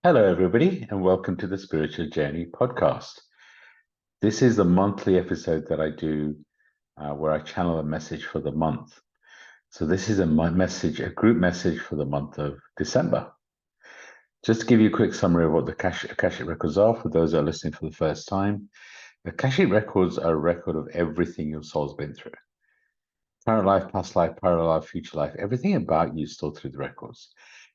Hello, everybody, and welcome to the Spiritual Journey podcast. This is a monthly episode that I do where I channel a message for the month. So this is a group message for the month of December. Just to give you a quick summary of what the Akashic Records are for those that are listening for the first time. The Akashic Records are a record of everything your soul's been through. Current life, past life, parallel life, future life, everything about you is stored through the records.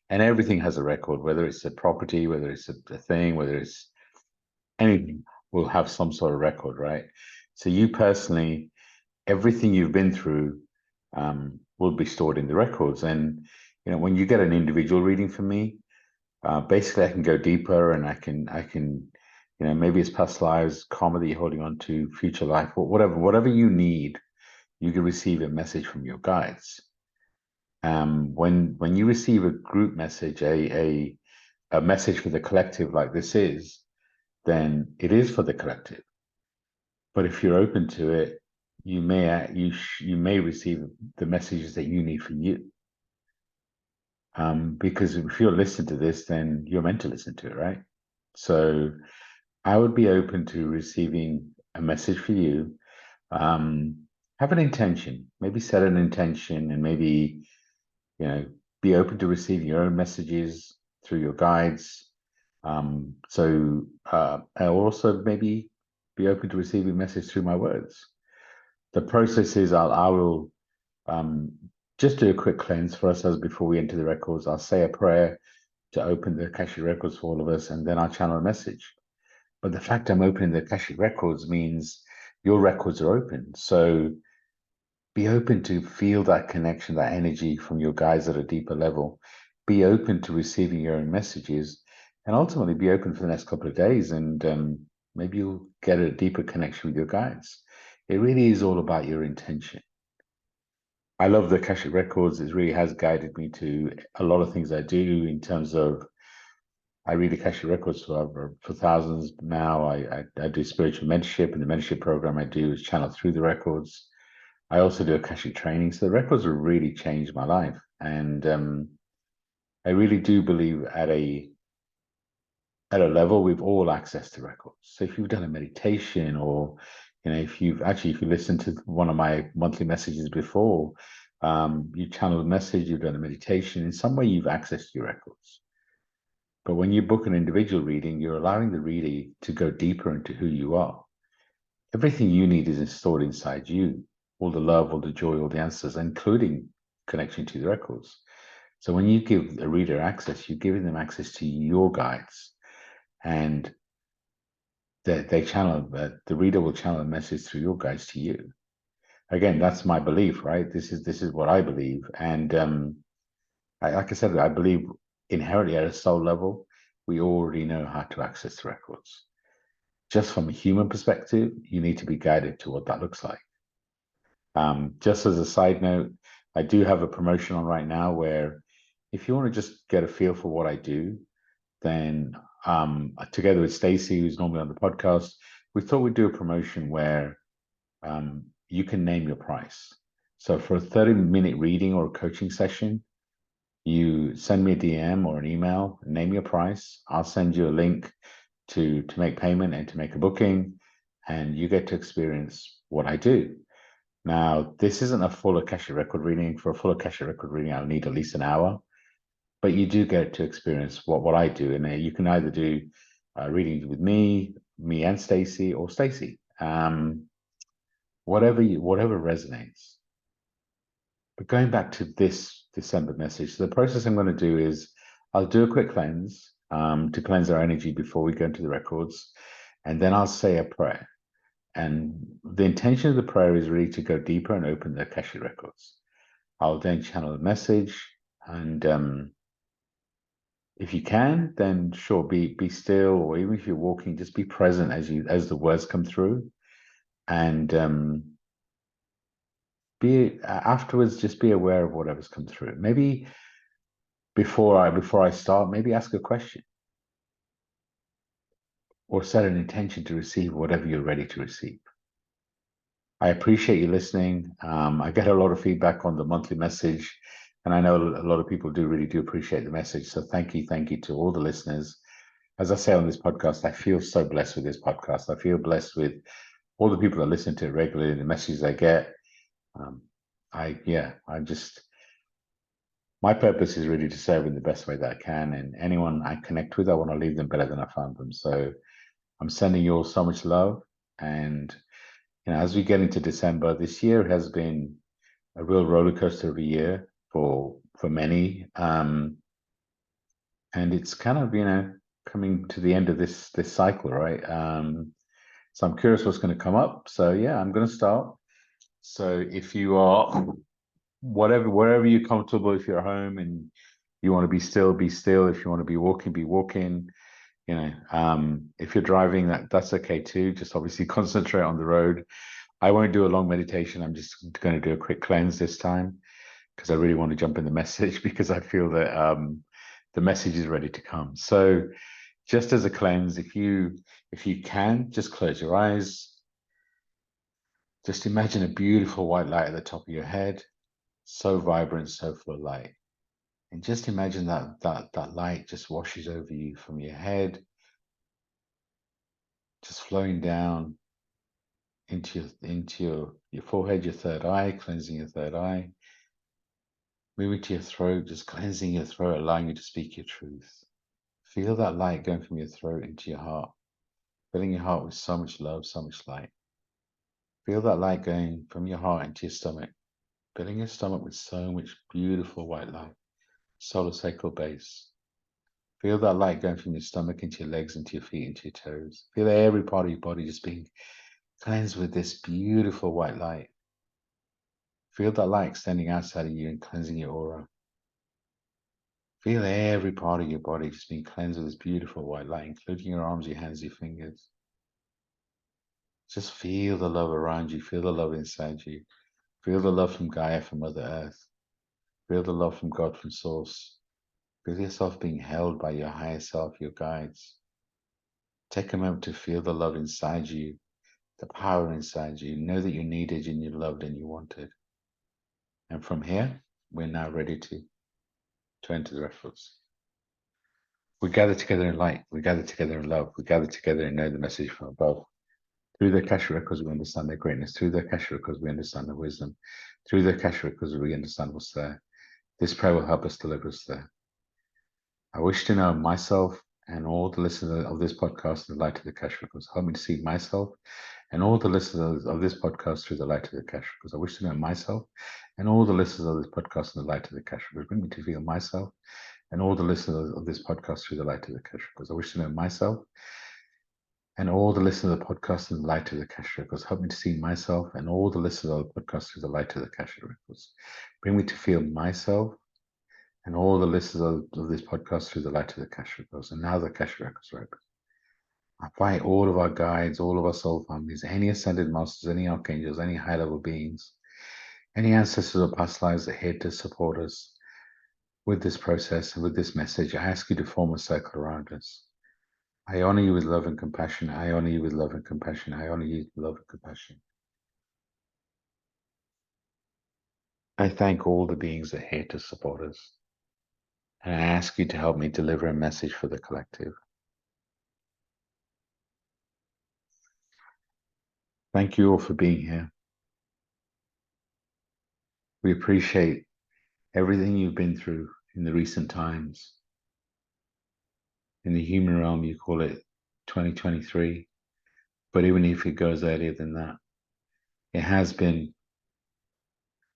And everything has a record, whether it's a property, whether it's a thing, whether it's anything will have some sort of record, right? So you personally, everything you've been through will be stored in the records. And when you get an individual reading from me, basically I can go deeper, and I can, maybe it's past lives, karma that you're holding on to, future life, or whatever you need, you can receive a message from your guides. When you receive a group message, a message for the collective like this is, then it is for the collective. But if you're open to it, you may receive the messages that you need for you. Because if you're listening to this, then you're meant to listen to it, right? So I would be open to receiving a message for you. Have an intention, maybe set an intention, and maybe, be open to receiving your own messages through your guides. I'll also maybe be open to receiving messages through my words. The process is I will just do a quick cleanse for us as before we enter the records. I'll say a prayer to open the Akashic Records for all of us, and then I'll channel a message. But the fact I'm opening the Akashic Records means your records are open. So be open to feel that connection, that energy from your guides at a deeper level. Be open to receiving your own messages, and ultimately be open for the next couple of days, and maybe you'll get a deeper connection with your guides. It really is all about your intention. I love the Akashic Records. It really has guided me to a lot of things I do in terms of, I read Akashic Records for thousands now. I do spiritual mentorship, and the mentorship program I do is channeled through the records. I also do Akashic training. So the records have really changed my life. And I really do believe at a level, we've all access to records. So if you've done a meditation, or if you listened to one of my monthly messages before, you channeled a message, you've done a meditation, in some way you've accessed your records. But when you book an individual reading, you're allowing the reader to go deeper into who you are. Everything you need is stored inside you. All the love, all the joy, all the answers, including connection to the records. So when you give a reader access, you're giving them access to your guides. And the reader will channel a message through your guides to you. Again, that's my belief, right? This is what I believe. And like I said, I believe inherently at a soul level, we already know how to access the records. Just from a human perspective, you need to be guided to what that looks like. Just as a side note, I do have a promotion on right now where if you want to just get a feel for what I do, then together with Stacey, who's normally on the podcast, we thought we'd do a promotion where you can name your price. So for a 30-minute reading or a coaching session, you send me a DM or an email, name your price. I'll send you a link to make payment and to make a booking, and you get to experience what I do. Now, this isn't a full Akashic record reading. For a full Akashic record reading, I'll need at least an hour, but you do get to experience what I do. And you can either do readings with me and Stacey, or Stacey, whatever resonates. But going back to this December message, so the process I'm going to do is I'll do a quick cleanse to cleanse our energy before we go into the records, and then I'll say a prayer. And the intention of the prayer is really to go deeper and open the Akashic Records. I'll then channel a message, and if you can, then sure, be still, or even if you're walking, just be present as the words come through, and afterwards, just be aware of whatever's come through. Maybe before I start, maybe ask a question, or set an intention to receive whatever you're ready to receive. I appreciate you listening. I get a lot of feedback on the monthly message, and I know a lot of people really do appreciate the message. So thank you to all the listeners. as I say on this podcast, I feel so blessed with this podcast. I feel blessed with all the people that listen to it regularly, the messages I get. Um, I just, my purpose is really to serve in the best way that I can. And anyone I connect with, I want to leave them better than I found them. So I'm sending you all so much love. And, as we get into December, this year has been a real roller coaster of a year for many. And it's kind of, coming to the end of this cycle, right? So I'm curious what's going to come up. So yeah, I'm going to start. So if you are wherever you're comfortable, if you're at home and you want to be still, be still. If you want to be walking, be walking. If you're driving, that's okay too. Just obviously concentrate on the road. I won't do a long meditation. I'm just going to do a quick cleanse this time because I really want to jump in the message because I feel that the message is ready to come. So just as a cleanse, if you can, just close your eyes. Just imagine a beautiful white light at the top of your head, so vibrant, so full of light. And just imagine that light just washes over you from your head, just flowing down into your forehead, your third eye, cleansing your third eye, moving to your throat, just cleansing your throat, allowing you to speak your truth. Feel that light going from your throat into your heart, filling your heart with so much love, so much light. Feel that light going from your heart into your stomach, filling your stomach with so much beautiful white light, solar sacral base. Feel that light going from your stomach into your legs, into your feet, into your toes. Feel every part of your body just being cleansed with this beautiful white light. Feel that light extending outside of you and cleansing your aura. Feel every part of your body just being cleansed with this beautiful white light, including your arms, your hands, your fingers. Just feel the love around you. Feel the love inside you. Feel the love from Gaia, from Mother Earth. Feel the love from God, from Source. Feel yourself being held by your higher self, your guides. Take a moment to feel the love inside you, the power inside you. Know that you're needed and you're loved and you're wanted. And from here, we're now ready to enter the reference. We gather together in light. We gather together in love. We gather together and know the message from above. Through the Akashic Records, we understand their greatness. Through the Akashic Records, we understand their wisdom. Through the Akashic Records, we understand what's there. This prayer will help us deliver us there. I wish to know myself and all the listeners of this podcast in the light of the Akashic Records. Help me to see myself and all the listeners of this podcast through the light of the Akashic Records. I wish to know myself and all the listeners of this podcast in the light of the Akashic Records. Bring me to feel myself and all the listeners of this podcast through the light of the Akashic Records. I wish to know myself and all the listeners of the podcast in the light of the Akashic Records. Help me to see myself and all the listeners of the podcast through the light of the Akashic Records. Bring me to feel myself and all the listeners of this podcast through the light of the Akashic Records. And now the Akashic Records are open. I invite all of our guides, all of our soul families, any ascended masters, any archangels, any high-level beings, any ancestors or past lives that are here to support us with this process and with this message. I ask you to form a circle around us. I honor you with love and compassion. I honor you with love and compassion. I honor you with love and compassion. I thank all the beings that are here to support us. And I ask you to help me deliver a message for the collective. Thank you all for being here. We appreciate everything you've been through in the recent times. In the human realm, you call it 2023. But even if it goes earlier than that, it has been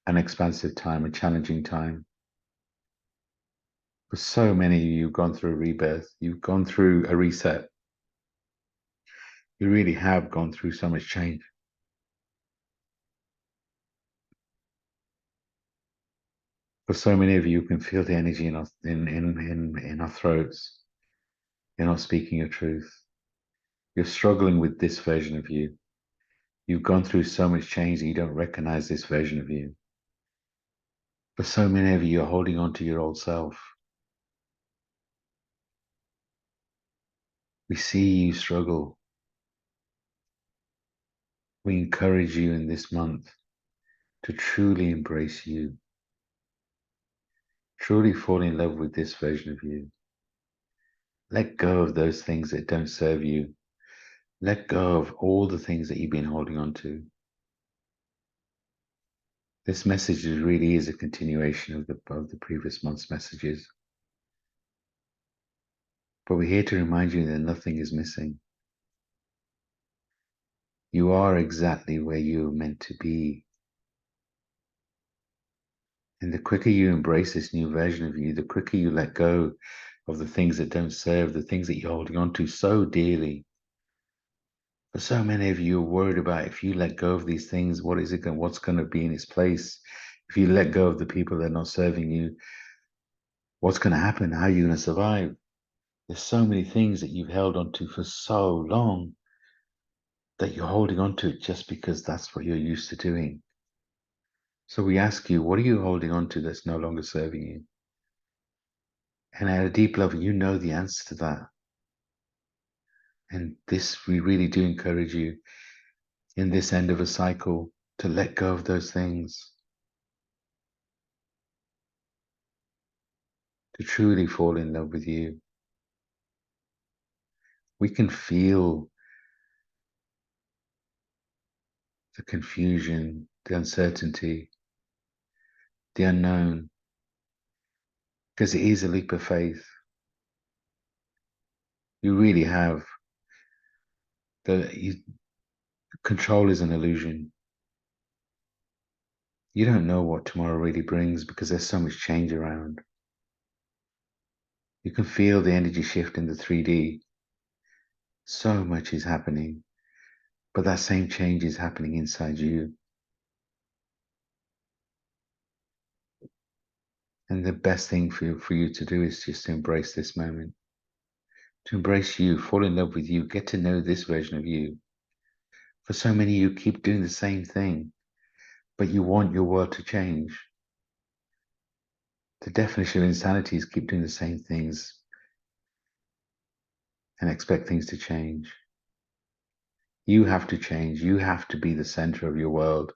an expansive time, a challenging time. For so many of you, you've gone through a rebirth, you've gone through a reset. You really have gone through so much change. For so many of you, you can feel the energy in our throats. You're not speaking your truth. You're struggling with this version of you. You've gone through so much change that you don't recognize this version of you. For so many of you, you're holding on to your old self. We see you struggle. We encourage you in this month to truly embrace you, truly fall in love with this version of you. Let go of those things that don't serve you. Let go of all the things that you've been holding on to. This message really is a continuation of the previous month's messages. But we're here to remind you that nothing is missing. You are exactly where you're meant to be. And the quicker you embrace this new version of you, the quicker you let go of the things that don't serve, the things that you're holding on to so dearly. For so many of you are worried about if you let go of these things, what's going to be in its place? If you let go of the people that are not serving you, what's going to happen? How are you going to survive? There's so many things that you've held on to for so long that you're holding on to it just because that's what you're used to doing. So we ask you, what are you holding on to that's no longer serving you? And at a deep level, you know the answer to that. And this, we really do encourage you in this end of a cycle to let go of those things, to truly fall in love with you. We can feel the confusion, the uncertainty, the unknown, because it is a leap of faith. You really have control is an illusion. You don't know what tomorrow really brings because there's so much change around. You can feel the energy shift in the 3D. So much is happening, but that same change is happening inside you. And the best thing for you to do is just to embrace this moment, to embrace you, fall in love with you, get to know this version of you. For so many, you keep doing the same thing, but you want your world to change. The definition of insanity is keep doing the same things and expect things to change. You have to change. You have to be the center of your world.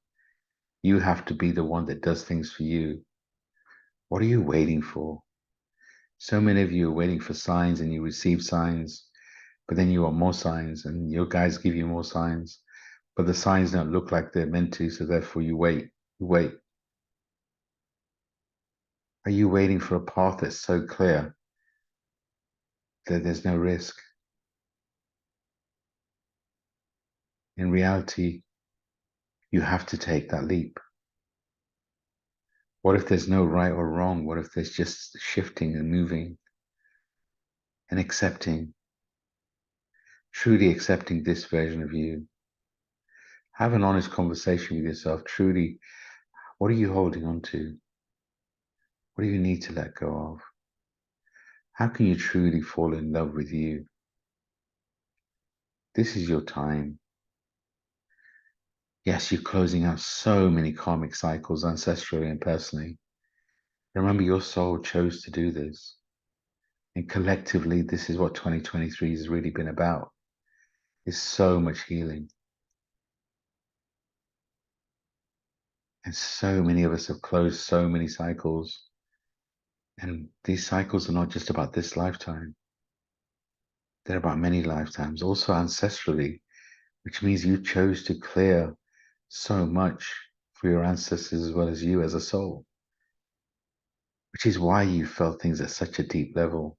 You have to be the one that does things for you. What are you waiting for? So many of you are waiting for signs and you receive signs, but then you want more signs and your guys give you more signs, but the signs don't look like they're meant to, so therefore you wait. You wait. Are you waiting for a path that's so clear that there's no risk? In reality, you have to take that leap. What if there's no right or wrong? What if there's just shifting and moving and accepting, truly accepting this version of you? Have an honest conversation with yourself. Truly, what are you holding on to? What do you need to let go of? How can you truly fall in love with you? This is your time. Yes, you're closing out so many karmic cycles, ancestrally and personally. Remember, your soul chose to do this. And collectively, this is what 2023 has really been about. Is so much healing. And so many of us have closed so many cycles. And these cycles are not just about this lifetime. They're about many lifetimes, also ancestrally, which means you chose to clear so much for your ancestors as well as you as a soul, which is why you felt things at such a deep level,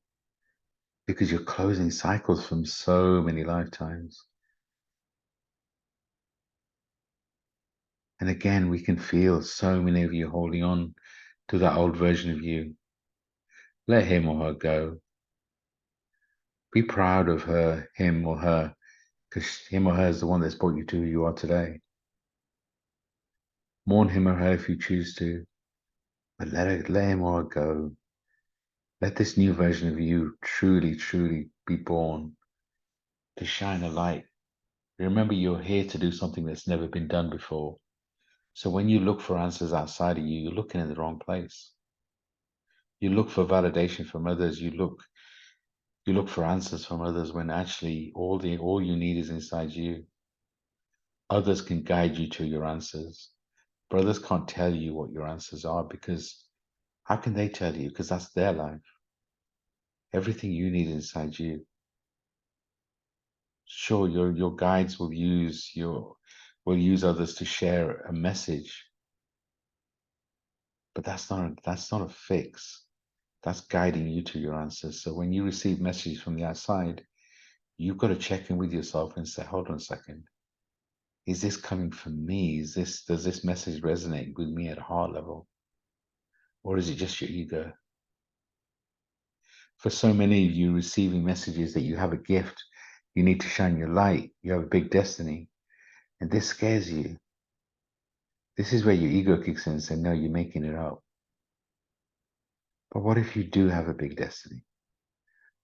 because you're closing cycles from so many lifetimes. And again, we can feel so many of you holding on to that old version of you. Let him or her go. Be proud of her, him or her, because him or her is the one that's brought you to who you are today. Mourn him or her if you choose to, but let him or her go. Let this new version of you truly, truly be born to shine a light. Remember, you're here to do something that's never been done before. So when you look for answers outside of you, you're looking in the wrong place. You look for validation from others. You look for answers from others when actually all you need is inside you. Others can guide you to your answers. Brothers can't tell you what your answers are because how can they tell you? Because that's their life. Everything you need inside you. Sure, your guides will use others to share a message, but that's not a fix. That's guiding you to your answers. So when you receive messages from the outside, you've got to check in with yourself and say, hold on a second. Is this coming from me? Does this message resonate with me at a heart level? Or is it just your ego? For so many of you receiving messages that you have a gift, you need to shine your light, you have a big destiny, and this scares you. This is where your ego kicks in and says, no, you're making it up. But what if you do have a big destiny?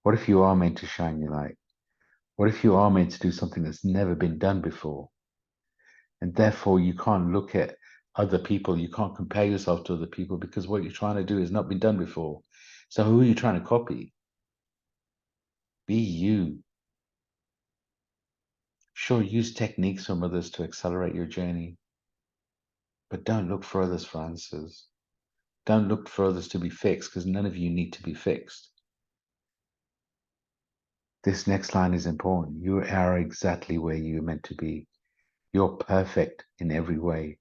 What if you are meant to shine your light? What if you are meant to do something that's never been done before? And therefore, you can't look at other people. You can't compare yourself to other people because what you're trying to do has not been done before. So who are you trying to copy? Be you. Sure, use techniques from others to accelerate your journey, but don't look for others for answers. Don't look for others to be fixed because none of you need to be fixed. This next line is important. You are exactly where you're meant to be. You're perfect in every way.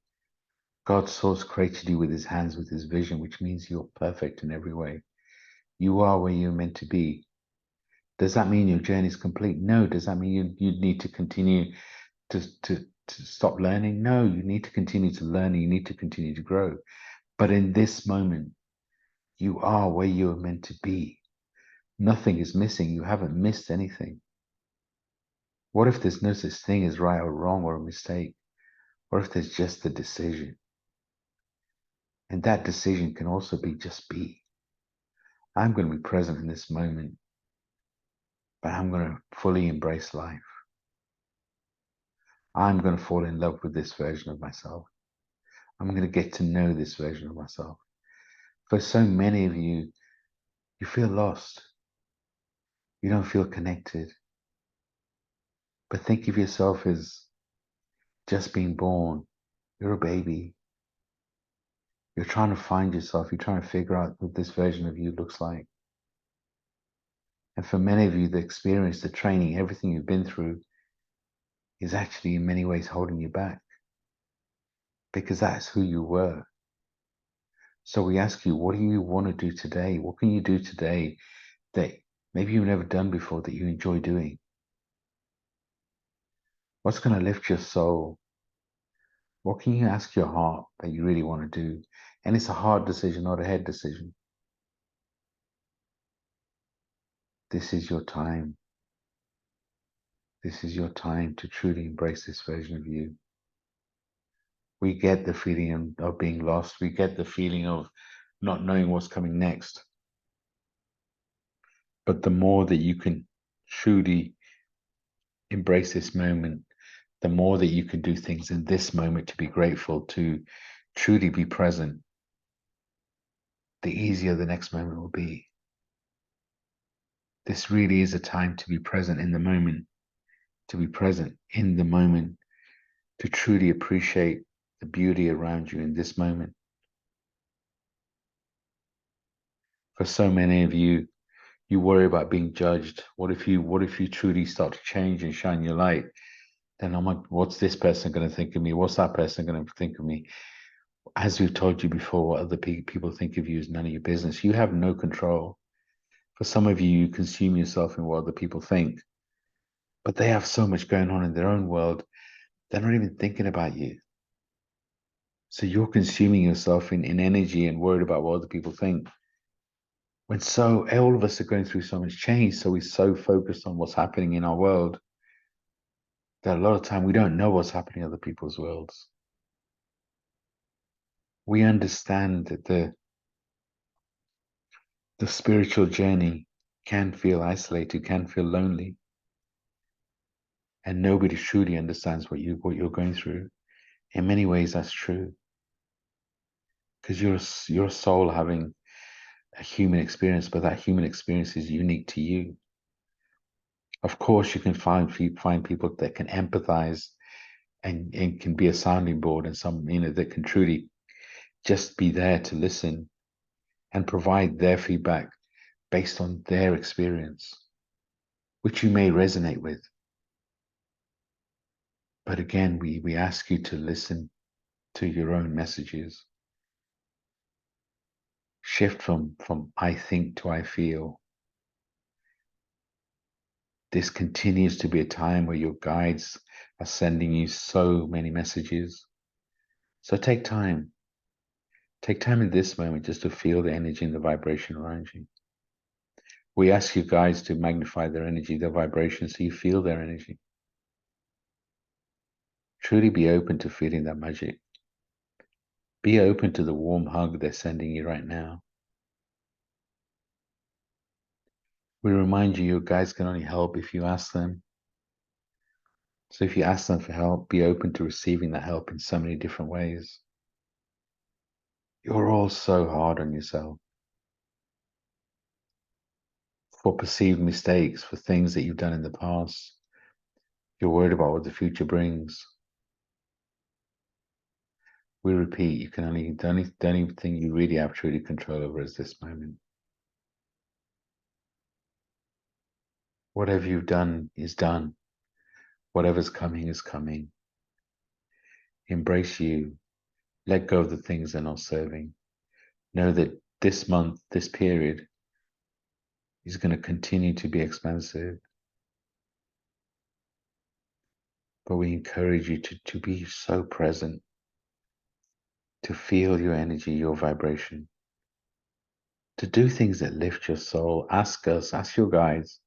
God's source created you with his hands, with his vision, which means you're perfect in every way. You are where you're meant to be. Does that mean your journey is complete? No. Does that mean you need to continue to stop learning? No, you need to continue to learn. You need to continue to grow. But in this moment, you are where you are meant to be. Nothing is missing. You haven't missed anything. What if there's no such thing as right or wrong or a mistake? What if there's just a decision? And that decision can also be just be. I'm going to be present in this moment, but I'm going to fully embrace life. I'm going to fall in love with this version of myself. I'm going to get to know this version of myself. For so many of you, you feel lost. You don't feel connected. But think of yourself as just being born. You're a baby. You're trying to find yourself. You're trying to figure out what this version of you looks like. And for many of you, the experience, the training, everything you've been through is actually in many ways holding you back because that's who you were. So we ask you, what do you want to do today? What can you do today that maybe you've never done before that you enjoy doing? What's going to lift your soul? What can you ask your heart that you really want to do? And it's a heart decision, not a head decision. This is your time. This is your time to truly embrace this version of you. We get the feeling of being lost. We get the feeling of not knowing what's coming next. But the more that you can truly embrace this moment, the more that you can do things in this moment to be grateful, to truly be present, the easier the next moment will be. This really is a time to be present in the moment, to be present in the moment, to truly appreciate the beauty around you in this moment. For so many of you, you worry about being judged. What if you truly start to change and shine your light? Then I'm like, what's this person going to think of me? What's that person going to think of me? As we've told you before, what other people think of you is none of your business. You have no control. For some of you, you consume yourself in what other people think, but they have so much going on in their own world, they're not even thinking about you. So you're consuming yourself in energy and worried about what other people think. When all of us are going through so much change, so we're so focused on what's happening in our world that a lot of time we don't know what's happening in other people's worlds. We understand that the spiritual journey can feel isolated, can feel lonely, and nobody truly understands what you're going through. In many ways, that's true, because you're a soul having a human experience, but that human experience is unique to you. Of course, you can find people that can empathize and can be a sounding board, and some that can truly just be there to listen and provide their feedback. based on their experience, which you may resonate with. But again, we ask you to listen to your own messages. Shift from I think to I feel. This continues to be a time where your guides are sending you so many messages. So take time. Take time in this moment just to feel the energy and the vibration around you. We ask you guides to magnify their energy, their vibration, so you feel their energy. Truly be open to feeling that magic. Be open to the warm hug they're sending you right now. We remind you your guides can only help if you ask them. So if you ask them for help, be open to receiving that help in so many different ways. You're all so hard on yourself for perceived mistakes, for things that you've done in the past. You're worried about what the future brings. We repeat, you can only, the only thing you really have truly control over is this moment. Whatever you've done is done. Whatever's coming is coming. Embrace you. Let go of the things that are not serving. Know that this month, this period, is going to continue to be expansive. But we encourage you to be so present, to feel your energy, your vibration, to do things that lift your soul. Ask us, ask your guides,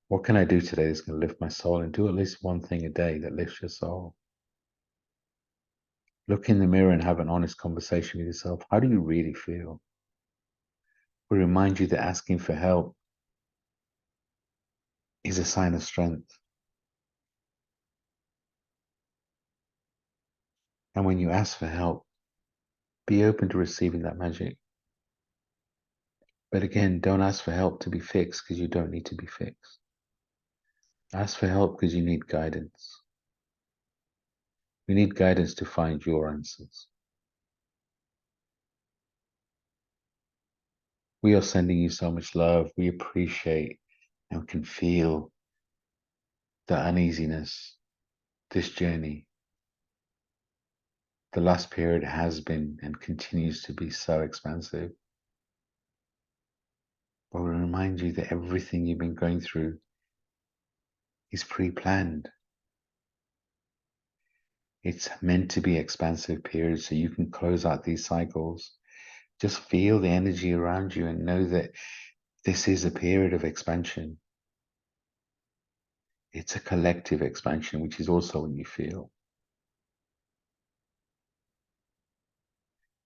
what can I do today that's going to lift my soul? And do at least one thing a day that lifts your soul. Look in the mirror and have an honest conversation with yourself. How do you really feel? We remind you that asking for help is a sign of strength. And when you ask for help, be open to receiving that magic. But again, don't ask for help to be fixed because you don't need to be fixed. Ask for help because you need guidance. We need guidance to find your answers. We are sending you so much love. We appreciate and can feel the uneasiness, this journey. The last period has been and continues to be so expansive. But we remind you that everything you've been going through is pre-planned. It's meant to be expansive periods so you can close out these cycles. Just feel the energy around you and know that this is a period of expansion. It's a collective expansion, which is also what you feel.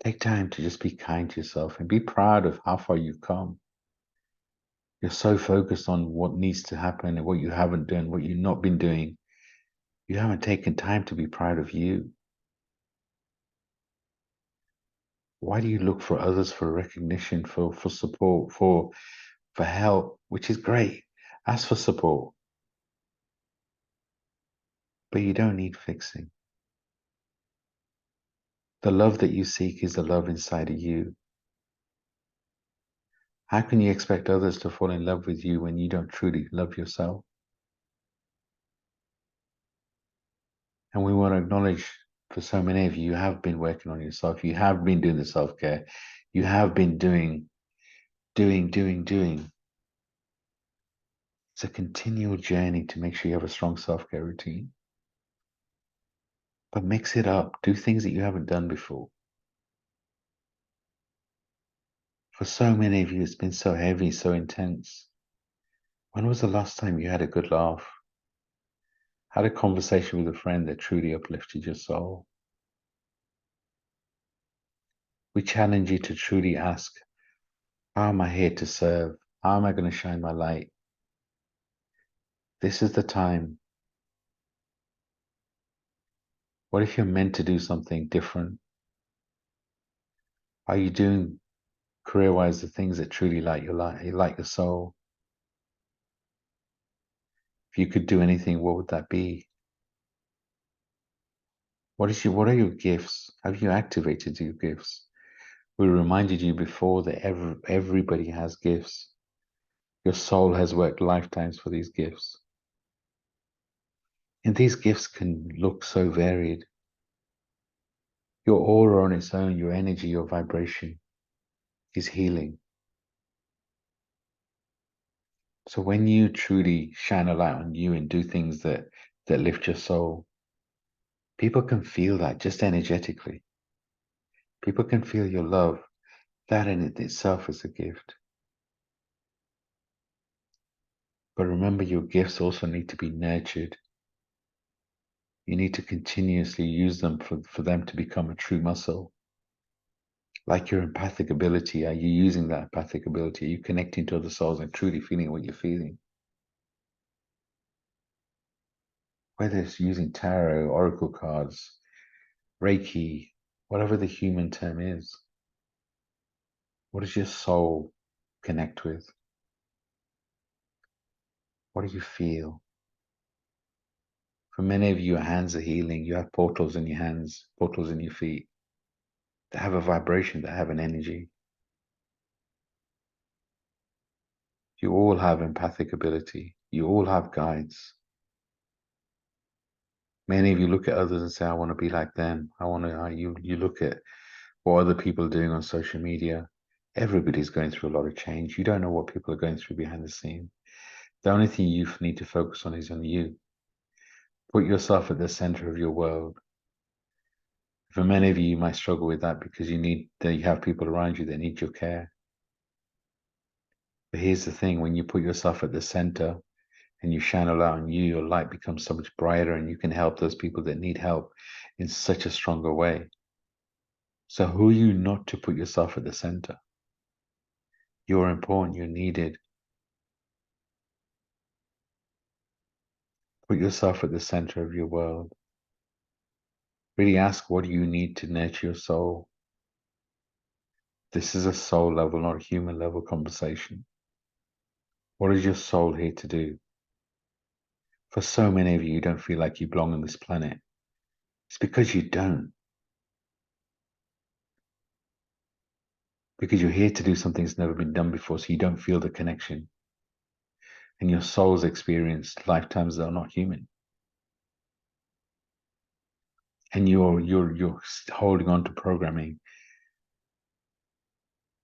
Take time to just be kind to yourself and be proud of how far you've come. You're so focused on what needs to happen and what you haven't done, what you've not been doing. You haven't taken time to be proud of you. Why do you look for others for recognition, for support, for help, which is great. Ask for support. But you don't need fixing. The love that you seek is the love inside of you. How can you expect others to fall in love with you when you don't truly love yourself? And we want to acknowledge for so many of you, you have been working on yourself. You have been doing the self-care. You have been doing. It's a continual journey to make sure you have a strong self-care routine. But mix it up. Do things that you haven't done before. For so many of you, it's been so heavy, so intense. When was the last time you had a good laugh? Had a conversation with a friend that truly uplifted your soul? We challenge you to truly ask, how am I here to serve? How am I going to shine my light? This is the time. What if you're meant to do something different? Are you doing career-wise the things that truly light your light, light your soul? If you could do anything, what would that be? What are your gifts? Have you activated your gifts? We reminded you before that everybody has gifts. Your soul has worked lifetimes for these gifts. And these gifts can look so varied. Your aura on its own, your energy, your vibration is healing. So when you truly shine a light on you and do things that lift your soul, people can feel that just energetically. People can feel your love. That in it itself is a gift. But remember, your gifts also need to be nurtured. You need to continuously use them for them to become a true muscle. Like your empathic ability, are you using that empathic ability? Are you connecting to other souls and truly feeling what you're feeling? Whether it's using tarot, oracle cards, Reiki, whatever the human term is, what does your soul connect with? What do you feel? For many of you, your hands are healing. You have portals in your hands, portals in your feet that have a vibration, that have an energy. You all have empathic ability. You all have guides. Many of you look at others and say, I want to be like them. I want to, you look at what other people are doing on social media. Everybody's going through a lot of change. You don't know what people are going through behind the scene. The only thing you need to focus on is on you. Put yourself at the center of your world. For many of you, you might struggle with that because you have people around you that need your care. But here's the thing, when you put yourself at the center and you shine a light on you, your light becomes so much brighter and you can help those people that need help in such a stronger way. So who are you not to put yourself at the center? You're important, you're needed. Put yourself at the center of your world. Really ask, what do you need to nurture your soul? This is a soul level, not a human level conversation. What is your soul here to do? For so many of you, you don't feel like you belong on this planet. It's because you don't. Because you're here to do something that's never been done before, so you don't feel the connection. And your soul's experienced lifetimes that are not human. And you're holding on to programming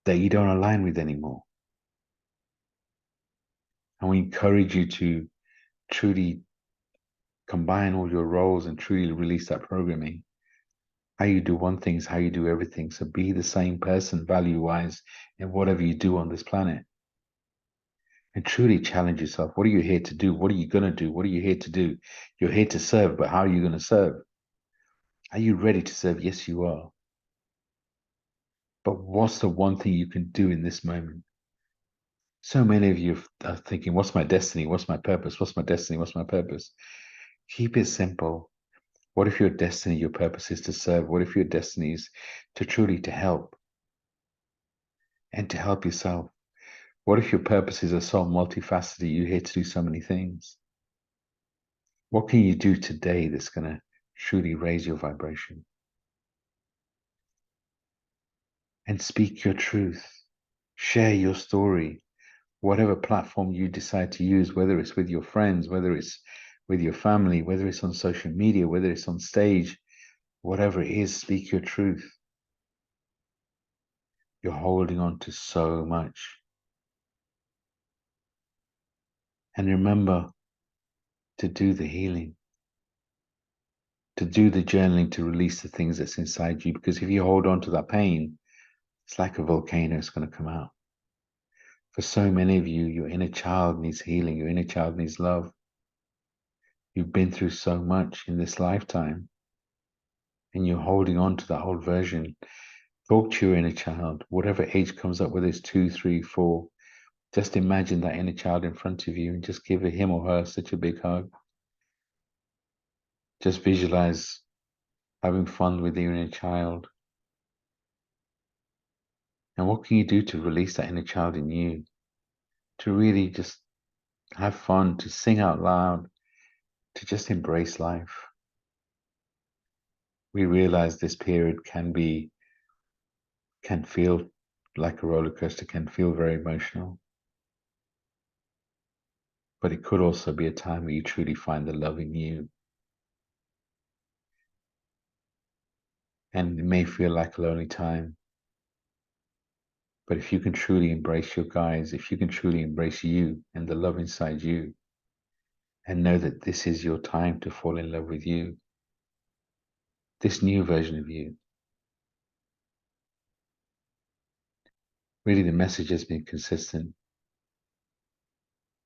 that you don't align with anymore. And we encourage you to truly combine all your roles and truly release that programming. How you do one thing is how you do everything. So be the same person value-wise in whatever you do on this planet. And truly challenge yourself. What are you here to do? What are you going to do? What are you here to do? You're here to serve, but how are you going to serve? Are you ready to serve? Yes, you are. But what's the one thing you can do in this moment? So many of you are thinking, what's my destiny? What's my purpose? What's my destiny? What's my purpose? Keep it simple. What if your destiny, your purpose is to serve? What if your destiny is to truly to help and to help yourself? What if your purposes are so multifaceted, you're here to do so many things? What can you do today that's going to truly raise your vibration? And speak your truth. Share your story. Whatever platform you decide to use, whether it's with your friends, whether it's with your family, whether it's on social media, whether it's on stage, whatever it is, speak your truth. You're holding on to so much. And remember to do the healing, to do the journaling, to release the things that's inside you. Because if you hold on to that pain, it's like a volcano, it's going to come out. For so many of you, your inner child needs healing, your inner child needs love. You've been through so much in this lifetime, and you're holding on to that old version. Talk to your inner child, whatever age comes up, whether it's 2, 3, 4. Just imagine that inner child in front of you and just give him or her such a big hug. Just visualize having fun with your inner child. And what can you do to release that inner child in you? To really just have fun, to sing out loud, to just embrace life. We realize this period can feel like a roller coaster, can feel very emotional. but it could also be a time where you truly find the love in you. And it may feel like a lonely time, but if you can truly embrace your guides, if you can truly embrace you and the love inside you, and know that this is your time to fall in love with you, this new version of you. Really, the message has been consistent.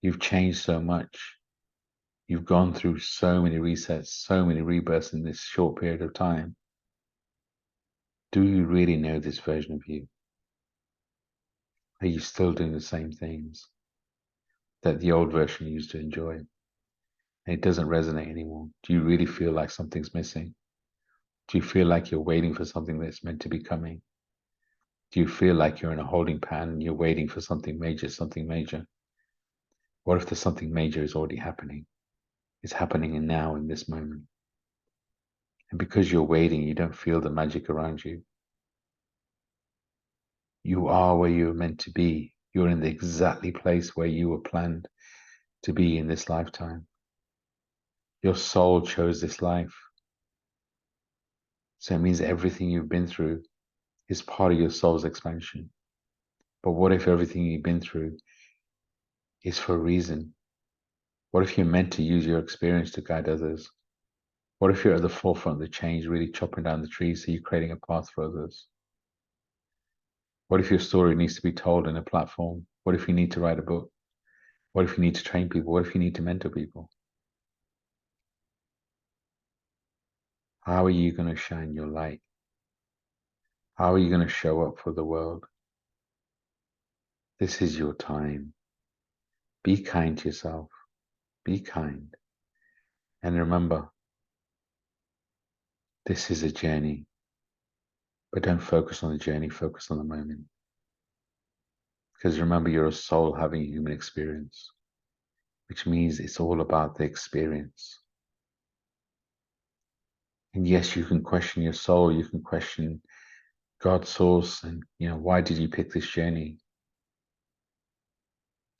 You've changed so much. You've gone through so many resets, so many rebirths in this short period of time. Do you really know this version of you? Are you still doing the same things that the old version used to enjoy? And it doesn't resonate anymore. Do you really feel like something's missing? Do you feel like you're waiting for something that's meant to be coming? Do you feel like you're in a holding pattern and you're waiting for something major, something major? What if the something major is already happening? It's happening now in this moment. And because you're waiting, you don't feel the magic around you. You are where you're meant to be. You're in the exactly place where you were planned to be in this lifetime. Your soul chose this life. So it means everything you've been through is part of your soul's expansion. But what if everything you've been through is for a reason? What if you're meant to use your experience to guide others? What if you're at the forefront of the change, really chopping down the trees so you're creating a path for others? What if your story needs to be told in a platform? What if you need to write a book? What if you need to train people? What if you need to mentor people? How are you going to shine your light? How are you going to show up for the world? This is your time. Be kind to yourself. Be kind. And remember, this is a journey. But don't focus on the journey, focus on the moment. Because remember, you're a soul having a human experience, which means it's all about the experience. And yes, you can question your soul, you can question God's source, and why did you pick this journey?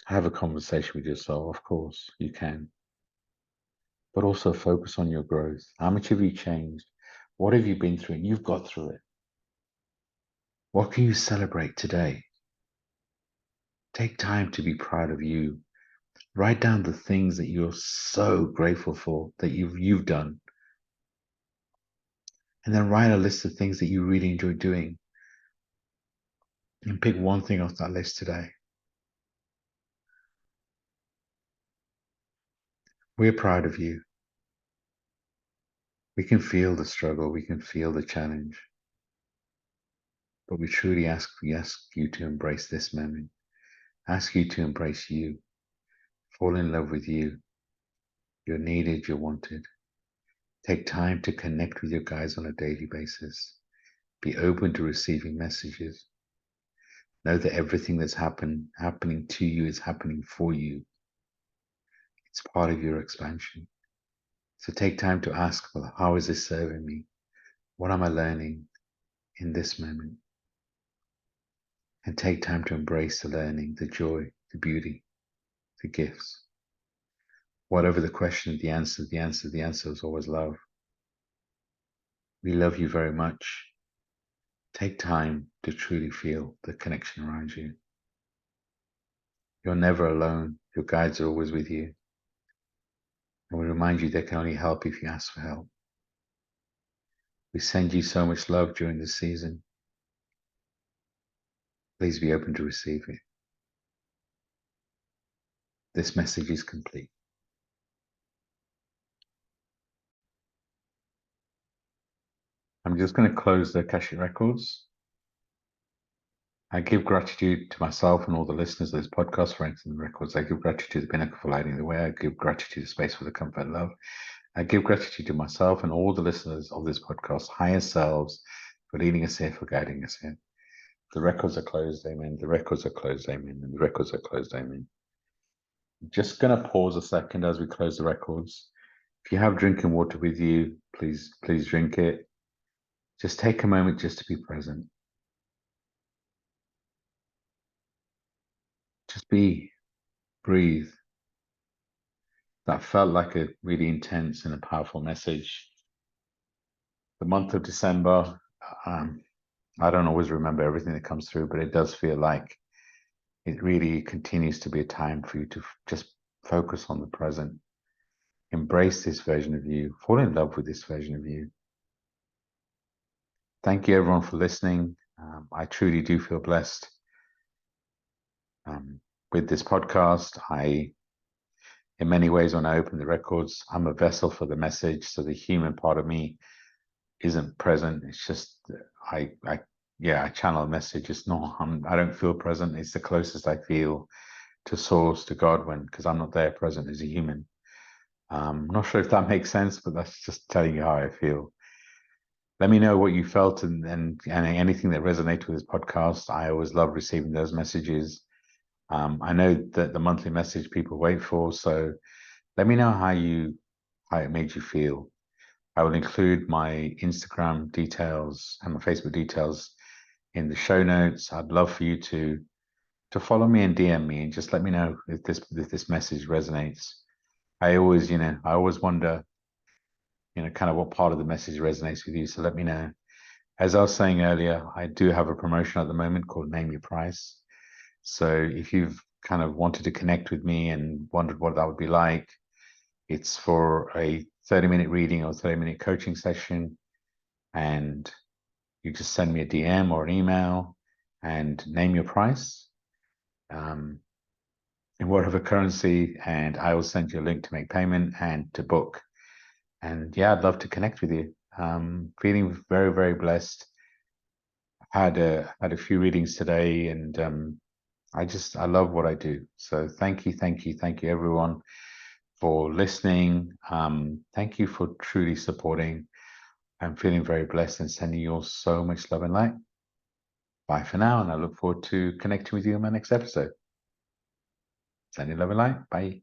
Have a conversation with your soul, of course, you can. But also focus on your growth. How much have you changed? What have you been through? And you've got through it. What can you celebrate today? Take time to be proud of you. Write down the things that you're so grateful for that you've done. And then write a list of things that you really enjoy doing. And pick one thing off that list today. We're proud of you. We can feel the struggle. We can feel the challenge. But we truly ask you to embrace this moment. Ask you to embrace you. Fall in love with you. You're needed. You're wanted. Take time to connect with your guides on a daily basis. Be open to receiving messages. Know that everything that's happening to you is happening for you. It's part of your expansion. So take time to ask, well, how is this serving me? What am I learning in this moment? And take time to embrace the learning, the joy, the beauty, the gifts. Whatever the question, the answer is always love. We love you very much. Take time to truly feel the connection around you. You're never alone. Your guides are always with you. And we remind you they can only help if you ask for help. We send you so much love during this season. Please be open to receive it. This message is complete. I'm just going to close the Akashic Records. I give gratitude to myself and all the listeners of this podcast for entering the records. I give gratitude to the Pinnacle for lighting the way. I give gratitude to Space for the comfort and love. I give gratitude to myself and all the listeners of this podcast, higher selves, for leading us here, for guiding us here. The records are closed, amen. The records are closed, amen. And the records are closed, amen. I'm just going to pause a second as we close the records. If you have drinking water with you, please drink it. Just take a moment just to be present. Just be, breathe, That felt like a really intense and a powerful message. The month of December, um, I don't always remember everything that comes through, but it does feel like it really continues to be a time for you to just focus on the present, embrace this version of you, fall in love with this version of you. Thank you, everyone, for listening. I truly do feel blessed with this podcast. In many ways, when I open the records, I'm a vessel for the message. So the human part of me isn't present. It's just I channel a message. It's not. I don't feel present. It's the closest I feel to source, to God, because I'm not there present as a human. Not sure if that makes sense, but that's just telling you how I feel. Let me know what you felt and anything that resonated with this podcast. I always love receiving those messages. I know that the monthly message people wait for, so let me know how it made you feel. I will include my Instagram details and my Facebook details in the show notes. I'd love for you to follow me and DM me and just let me know if this message resonates. I always wonder, kind of what part of the message resonates with you. So let me know. As I was saying earlier, I do have a promotion at the moment called Name Your Price. So if you've kind of wanted to connect with me and wondered what that would be like, it's for a 30-minute reading or 30-minute coaching session. And you just send me a DM or an email and name your price in whatever currency, and I will send you a link to make payment and to book. And yeah, I'd love to connect with you. Feeling very, very blessed. Had a few readings today, and I love what I do. So thank you, everyone, for listening. Thank you for truly supporting. I'm feeling very blessed and sending you all so much love and light. Bye for now, and I look forward to connecting with you in my next episode. Sending love and light. Bye.